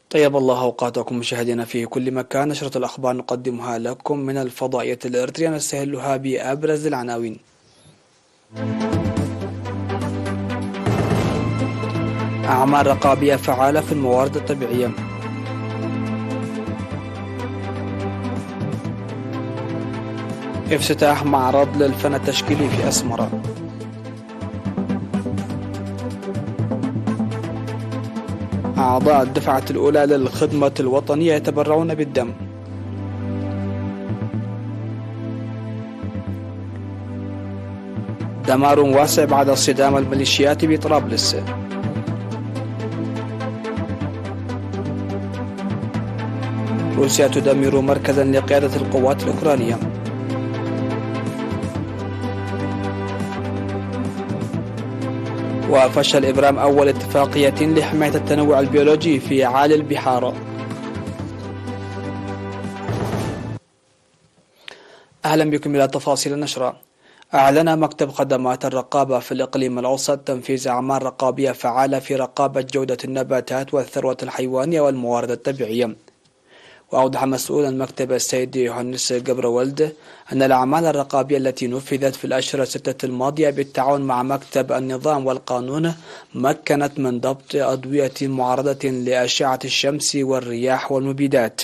طيب الله أوقاتكم مشاهدينا في كل مكان. نشرة الأخبار نقدمها لكم من الفضائية الإريترية، نستهلها بأبرز العناوين. أعمال رقابية فعالة في الموارد الطبيعية. افتتاح معرض للفن التشكيلي في أسمرة. أعضاء الدفعة الأولى للخدمة الوطنية يتبرعون بالدم. دمار واسع بعد اصطدام الميليشيات بطرابلس. روسيا تدمر مركزا لقيادة القوات الأوكرانية. وفشل إبرام أول اتفاقية لحماية التنوع البيولوجي في عالي البحار. أهلا بكم إلى تفاصيل النشرة. أعلن مكتب خدمات الرقابة في الإقليم الأوسط تنفيذ أعمال رقابية فعالة في رقابة جودة النباتات والثروة الحيوانية والموارد الطبيعية. وأوضح مسؤول المكتب السيد يوهانس جبرولد أن الأعمال الرقابية التي نفذت في الأشهر الستة الماضية بالتعاون مع مكتب النظام والقانون مكنت من ضبط أدوية معرضة لأشعة الشمس والرياح والمبيدات.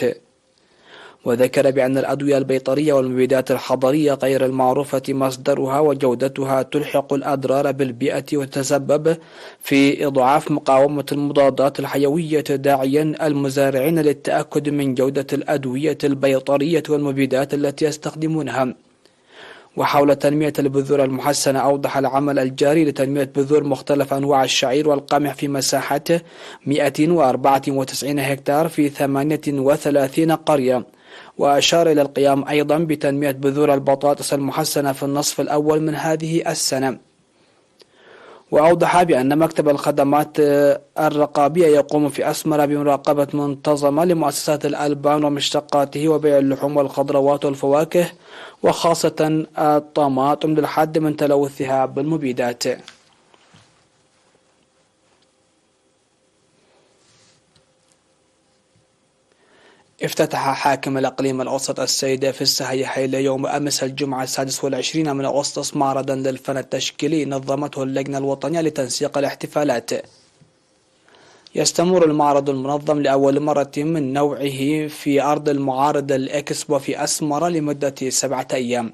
وذكر بأن الأدوية البيطرية والمبيدات الحضرية غير المعروفة مصدرها وجودتها تلحق الأضرار بالبيئة وتتسبب في إضعاف مقاومة المضادات الحيوية، داعيا المزارعين للتأكد من جودة الأدوية البيطرية والمبيدات التي يستخدمونها. وحول تنمية البذور المحسنة، أوضح العمل الجاري لتنمية بذور مختلف أنواع الشعير والقمح في مساحة 194 هكتار في 38 قرية. وأشار إلى القيام أيضا بتنمية بذور البطاطس المحسنة في النصف الأول من هذه السنة. وأوضح بأن مكتب الخدمات الرقابية يقوم في أسمرة بمراقبة منتظمة لمؤسسات الألبان ومشتقاته وبيع اللحوم والخضروات والفواكه، وخاصة الطماطم، للحد من تلوثها بالمبيدات. افتتح حاكم الإقليم الأوسط السيد في السهي حيلة يوم أمس الجمعة 26 من أغسطس معرضا للفن التشكيلي نظمته اللجنة الوطنية لتنسيق الاحتفالات. يستمر المعرض المنظم لأول مرة من نوعه في أرض المعارض الإكسبو في أسمرة لمدة 7 أيام.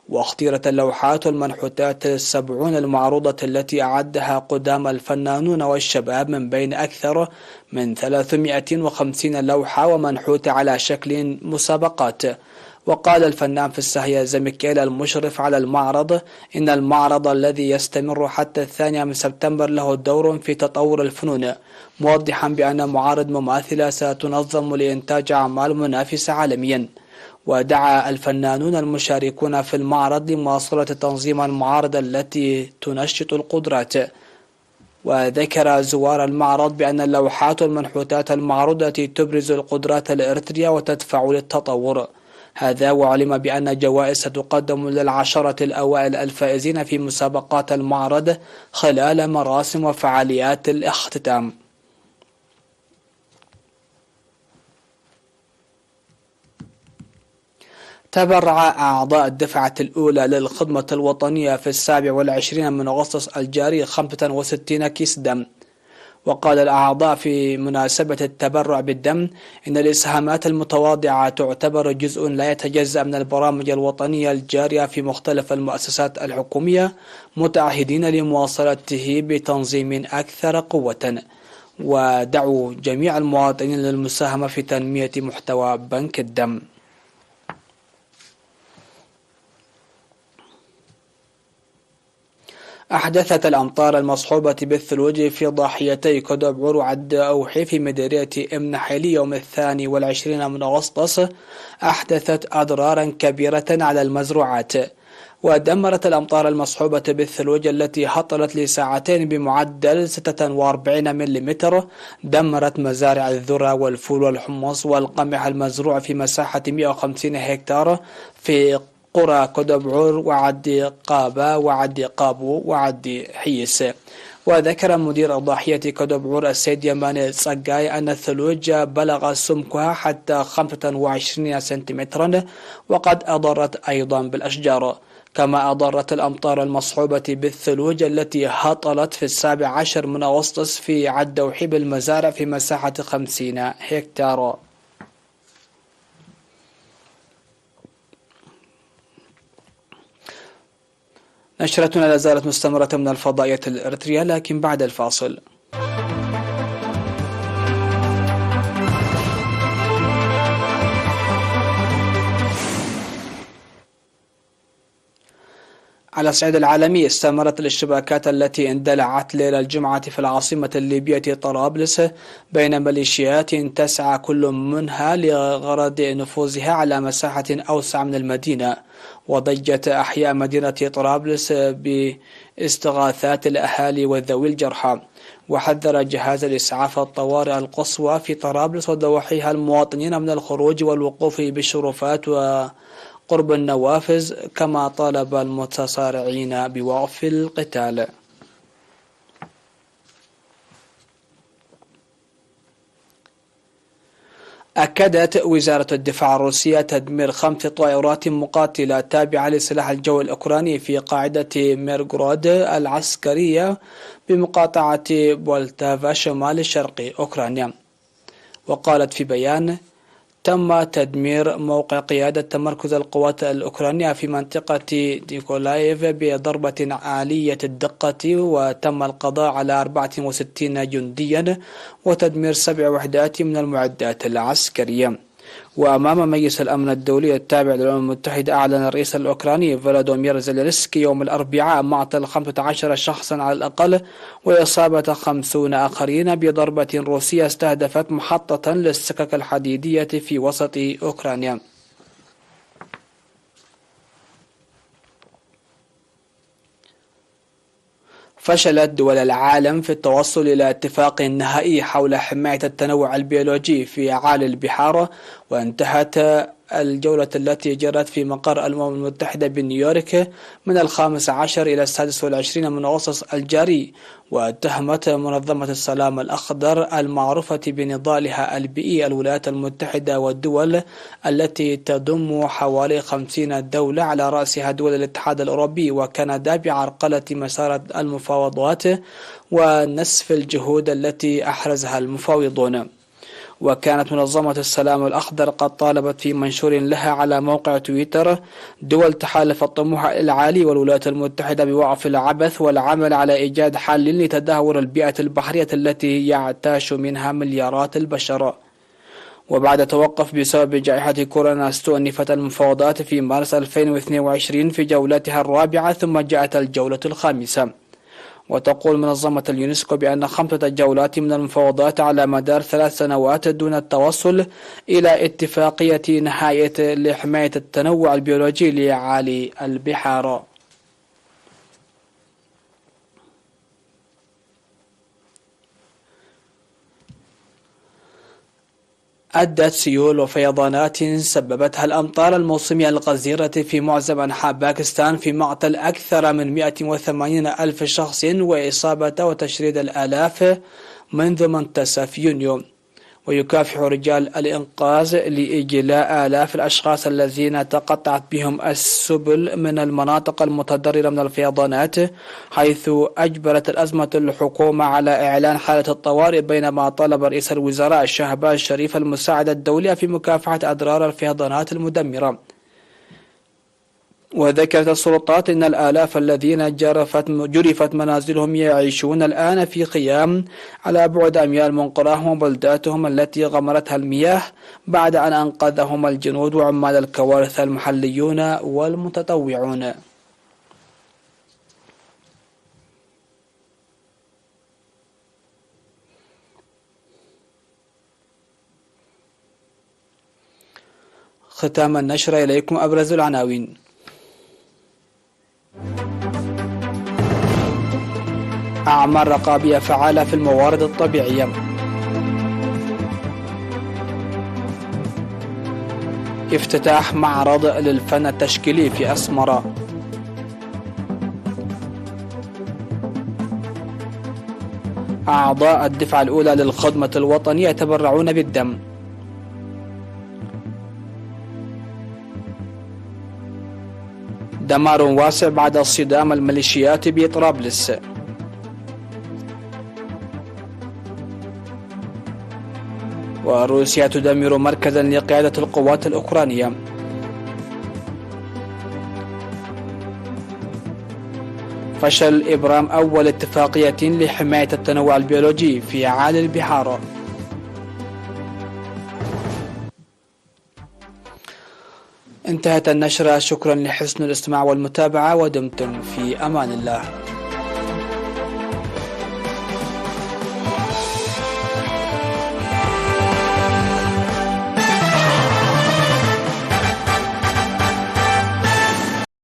واختيرت اللوحات والمنحوتات 70 المعروضة التي أعدها قدام الفنانون والشباب من بين أكثر من 350 لوحة ومنحوتة على شكل مسابقات. وقال الفنان في السهية زميكيل المشرف على المعرض إن المعرض الذي يستمر حتى 2 سبتمبر له دور في تطور الفنون، موضحا بأن معارض مماثلة ستنظم لإنتاج أعمال منافسة عالميا. ودعا الفنانون المشاركون في المعرض لمواصلة تنظيم المعارض التي تنشط القدرات. وذكر زوار المعرض بأن اللوحات والمنحوتات المعروضة تبرز القدرات الإريترية وتدفع للتطور. هذا وعلم بأن جوائز ستقدم للعشرة الأوائل الفائزين في مسابقات المعرض خلال مراسم وفعاليات الاختتام. تبرع أعضاء الدفعة الأولى للخدمة الوطنية في 27 من أغسطس الجاري 65 كيس دم. وقال الأعضاء في مناسبة التبرع بالدم إن الإسهامات المتواضعة تعتبر جزء لا يتجزأ من البرامج الوطنية الجارية في مختلف المؤسسات الحكومية، متعهدين لمواصلته بتنظيم أكثر قوة. ودعوا جميع المواطنين للمساهمة في تنمية محتوى بنك الدم. أحدثت الأمطار المصحوبة بالثلوج في ضاحيتي كدبعور وعد أوحي في مديرية ابن حيلي يوم 22 من أغسطس أحدثت أضرارا كبيرة على المزروعات. ودمرت الأمطار المصحوبة بالثلوج التي هطلت لساعتين بمعدل 46 ملم دمرت مزارع الذرة والفول والحمص والقمح المزروع في مساحة 150 هكتار في قرى كدبعور وعد قابا وعد قابو وعد حيس. وذكر مدير ضاحية كدبعور السيد يمان صقاي أن الثلوج بلغ سمكها حتى 25 سنتيمترا، وقد أضرت أيضا بالأشجار، كما أضرت الأمطار المصحوبة بالثلوج التي هطلت في 17 من أغسطس في عدوحي بالمزارع في مساحة 50 هكتار. نشرتنا لا زالت مستمرة من الفضائية الإريترية، لكن بعد الفاصل. على الصعيد العالمي، استمرت الاشتباكات التي اندلعت ليلة الجمعة في العاصمة الليبية طرابلس بين ميليشيات تسعى كل منها لغرض نفوذها على مساحة أوسع من المدينة، وضجت أحياء مدينة طرابلس باستغاثات الأهالي وذوي الجرحى. وحذر جهاز الإسعاف الطوارئ القصوى في طرابلس وضواحيها المواطنين من الخروج والوقوف بالشرفات وقرب النوافذ، كما طالب المتصارعين بوقف القتال. أكدت وزارة الدفاع الروسية تدمير 5 طائرات مقاتلة تابعة لسلاح الجو الأوكراني في قاعدة ميرغورود العسكرية بمقاطعة بولتافا شمال شرق أوكرانيا. وقالت في بيان: تم تدمير موقع قيادة تمركز القوات الأوكرانية في منطقة نيكولايف بضربة عالية الدقة، وتم القضاء على 64 جنديا وتدمير 7 وحدات من المعدات العسكرية. وأمام مجلس الأمن الدولي التابع للأمم المتحدة، أعلن الرئيس الأوكراني فلاديمير زيلينسكي يوم الأربعاء معطل 15 شخصا على الأقل وإصابة 50 آخرين بضربة روسية استهدفت محطة للسكك الحديدية في وسط أوكرانيا. فشلت دول العالم في التوصل إلى اتفاق نهائي حول حماية التنوع البيولوجي في أعالي البحار، وانتهت الجولة التي جرت في مقر الأمم المتحدة بنيويورك من 15 إلى 26 من أغسطس الجاري، واتهمت منظمة السلام الأخضر المعروفة بنضالها البيئي الولايات المتحدة والدول التي تضم حوالي 50 دولة على رأسها دول الاتحاد الأوروبي وكندا بعرقلة مسار المفاوضات ونسف الجهود التي أحرزها المفاوضون. وكانت منظمة السلام الأخضر قد طالبت في منشور لها على موقع تويتر دول تحالف الطموح العالي والولايات المتحدة بوقف العبث والعمل على إيجاد حل لتدهور البيئة البحرية التي يعتاش منها مليارات البشر. وبعد توقف بسبب جائحة كورونا، استؤنفت المفاوضات في مارس 2022 في جولتها الرابعة، ثم جاءت الجولة الخامسة. وتقول منظمة اليونسكو بأن 5 جولات من المفاوضات على مدار 3 سنوات دون التوصل إلى اتفاقية نهائية لحماية التنوع البيولوجي لأعالي البحار. أدت سيول وفيضانات سببتها الأمطار الموسمية الغزيرة في معظم أنحاء باكستان في مقتل أكثر من 180 ألف شخص وإصابة وتشريد الآلاف منذ منتصف يونيو. ويكافح رجال الإنقاذ لإجلاء آلاف الأشخاص الذين تقطعت بهم السبل من المناطق المتضررة من الفيضانات، حيث أجبرت الأزمة الحكومة على إعلان حالة الطوارئ، بينما طلب رئيس الوزراء شهباز شريف المساعدة الدولية في مكافحة أضرار الفيضانات المدمرة. وذكرت السلطات أن الآلاف الذين جرفت منازلهم يعيشون الآن في خيام على بعد أميال من قراهم وبلداتهم التي غمرتها المياه، بعد أن أنقذهم الجنود وعمال الكوارث المحليون والمتطوعون. ختام النشر إليكم أبرز العناوين. أعمال رقابية فعالة في الموارد الطبيعية. افتتاح معرض للفن التشكيلي في أسمرة. أعضاء الدفعة الأولى للخدمة الوطنية يتبرعون بالدم. دمار واسع بعد اصطدام الميليشيات بطرابلس. وروسيا تدمر مركزا لقيادة القوات الأوكرانية. فشل إبرام أول اتفاقية لحماية التنوع البيولوجي في عالي البحار. انتهت النشرة. شكرا لحسن الاستماع والمتابعة، ودمتم في أمان الله.